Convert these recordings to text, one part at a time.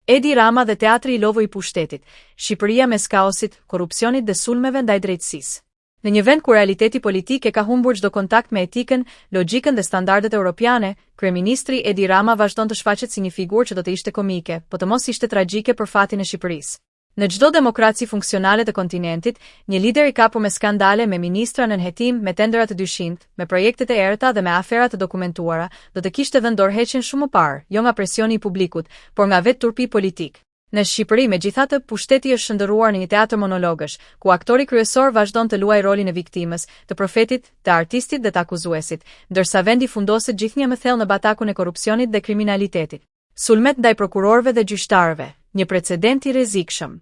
Edi Rama dhe teatri i lova i pushtetit, Shqipëria mes kaosit, korrupsionit dhe sulmeve ndaj drejtësisë. Në një vend ku realiteti politik e ka humbur çdo kontakt me etikën, logjikën dhe standardet europiane, kryeministri Edi Rama vazhdon të shfaqet si një figurë që do të ishte komike, po të mos ishte tragjike për fatin e Shqipërisë. Në çdo demokraci funksionale të kontinentit, një lider i kapur me skandale, me ministra në nënhetim, me tendera të dyshimtë, me projektet e errëta dhe me afera të dokumentuara, do të kishte vënë dorëheqjen shumë më parë, jo nga presioni i publikut, por nga vetë turpi politik. Në Shqipëri, megjithatë, pushteti është shndërruar në një teatër monologësh, ku aktori kryesor vazhdon të luajë rolin e viktimës, të profetit, të artistit dhe të akuzuesit, ndërsa vendi fundoset gjithnjë më thellë në batakun e korrupsionit dhe kriminalitetit. Sulmet ndaj prokurorëve dhe gjyqtarëve, një precedent i rrezikshëm.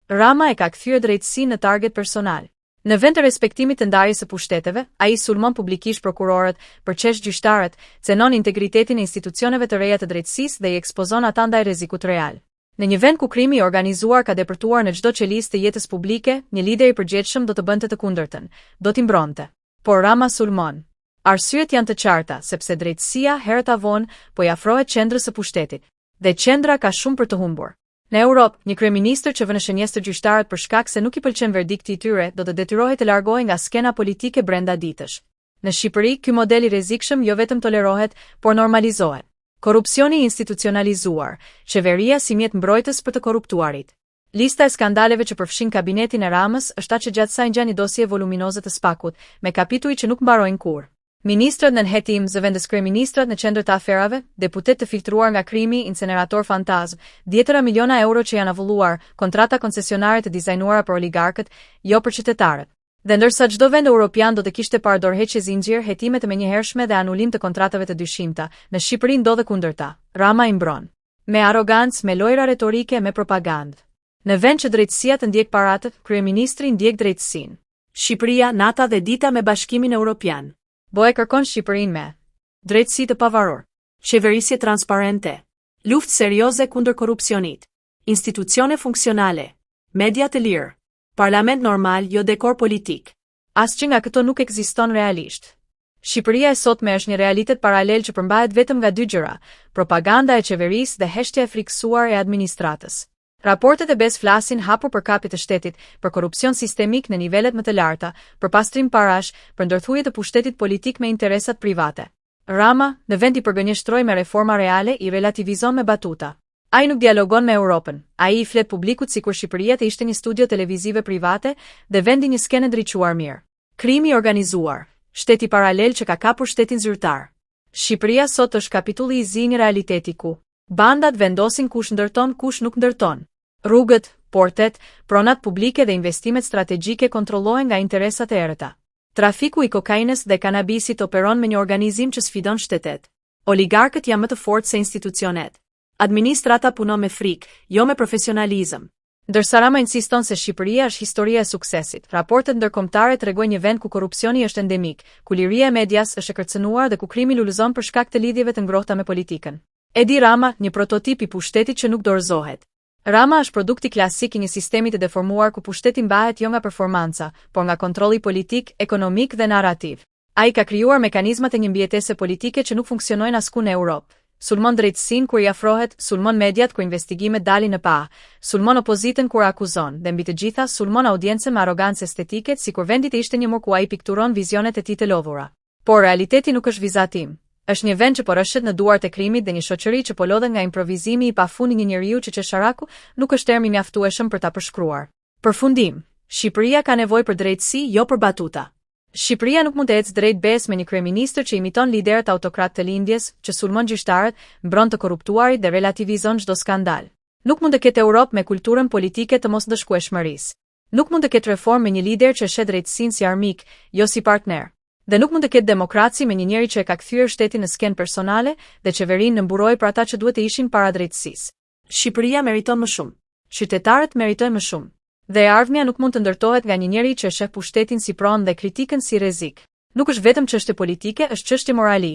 Rama e ka kthyer drejtësinë në target personal. Në vend të respektimit të ndarjes së pushteteve, ai sulmon publikisht prokurorët, përçesh gjyqtarët, cenon integritetin e institucioneve të reja të drejtësisë dhe i ekspozon ata ndaj rrezikut real. Në një vend ku krimi i organizuar ka depërtuar në çdo qelisë të jetës publike, një lider i përgjithshëm do të bënte të kundërtën, do t'i mbronte. Por Rama sulmon. Arsyet janë të qarta, sepse drejtësia herët avon po i afrohet qendrës së pushtetit. Dhe qendra ka shumë për të humbur. Në Europë, një kryeministër që vënë shënjestër gjyqtarët për shkak se nuk i pëlqen verdikti i tyre, do të detyrohet të largohej nga skena politike brenda ditësh. Në Shqipëri, ky model i rrezikshëm jo vetëm tolerohet, por normalizohet. Korrupsioni institucionalizuar, qeveria si mjet mbrojtës për të korruptuarit. Lista e skandaleve që përfshin kabinetin e Ramës është aq gjatë sa ngjan një dosje voluminoze të spakut, me kapituj që nuk mbarojnë kurrë. Ministrat në nënhetim, zëvendës kryeministrat në qendër të aferave, deputet të filtruar nga krimi, incenerator fantazm, dhjetëra miliona euro që janë avulluar, kontrata koncesionare të dizajnuara për oligarkët, jo për qytetarët. Dhe ndërsa çdo vend europian do të kishte parë dorëheqje zinxhir, hetime të menjëhershme dhe anulim të kontratave të dyshimta, në Shqipëri ndodhe kundërta. Rama i mbron. Me arrogancë, me lojra retorike, me propagandë. Në vend që drejtësia të ndjek paratët, kryeministri ndjek drejtësinë. Shqipëria, nata dhe dita me Bashkimin Evropian. E kërkon Shqipërinë me drejtësi të pavarur, qeverisje transparente, luftë serioze kundër korrupsionit, institucione funksionale, media të lirë, parlament normal, jo dekor politik. Asgjë nga këto nuk ekziston realisht. Shqipëria e sotme është një realitet paralel që përmbahet vetëm nga dy gjëra: propaganda e qeverisë dhe heshtja e friksuar e administratës. Raportet e BES flasin hapur për kapje të shtetit, për korrupsion sistemik në nivelet më të larta, për pastrim parash, për ndërthurje të pushtetit politik me interesat private. Rama, në vend i përgënjeshtroj me reforma reale, i relativizon me batuta. Ai nuk dialogon me Europën, ai i flet publikut sikur Shqipëria të ishte një studio televizive private dhe vendi një skenë ndriçuar mirë. Krimi i organizuar, shteti paralel që ka kapur shtetin zyrtar. Shqipëria sot është kapitulli i zi një realiteti ku bandat vendosin kush ndërton, kush nuk ndërton. Rrugët, portet, pronat publike dhe investimet strategjike kontrollohen nga interesat e errëta. Trafiku i kokainës dhe kanabisit operon me një organizim që sfidon shtetet. Oligarkët janë më të fortë se institucionet. Administrata punon me frikë, jo me profesionalizëm. Ndërsa Rama insiston se Shqipëria është historia e suksesit, raportet ndërkombëtare tregojnë një vend ku korrupsioni është endemik, ku liria e medias është e kërcënuar dhe ku krimi lulëzon për shkak të lidhjeve të ngrohta me politikën. Edi Rama, një prototip i pushtetit që nuk dorëzohet. Rama është produkti klasik i një sistemi të deformuar ku pushteti mbahet jo nga performanca, por nga kontrolli politik, ekonomik dhe narrativ. Ai ka krijuar mekanizmat e një mbijetese politike që nuk funksionojnë asku në Europë. Sulmon drejtësinë kur i afrohet, sulmon mediat kur investigimet dalin në pa, sulmon opozitën kur akuzon, dhe mbi të gjitha sulmon audiencën me arrogancë estetike, sikur vendi të ishte një mur ku ai pikturon vizionet e tij të lodhura. Por realiteti nuk është vizatim. Është një vend që po rrëshet në duart e krimit dhe një shoqëri që po lodhet nga improvizimi i pafund i një njeriu që qesharaku nuk është termi mjaftueshëm për ta përshkruar. Përfundim, Shqipëria ka nevojë për drejtësi, jo për batuta. Shqipëria nuk mund të ecë drejt BES me një kryeministër që imiton liderët autokrat të lindjes, që sulmon gjyqtarët, mbron të korruptuarit dhe relativizon çdo skandal. Nuk mund të ketë Europë me kulturën politike të mosndëshkueshmërisë. Nuk mund të ketë reformë me një lider që shet drejtësinë si armik, jo si partner. Dhe nuk mund të ketë demokraci me një njeri që e ka kthyer shtetin në skenë personale dhe qeverinë në mburoj për ata që duhet të ishin para drejtësisë. Shqipëria meriton më shumë. Qytetarët meritojnë më shumë. Dhe e ardhmja nuk mund të ndërtohet nga një njeri që e sheh pushtetin si pronë dhe kritikën si rrezik. Nuk është vetëm çështje politike, është çështje morali.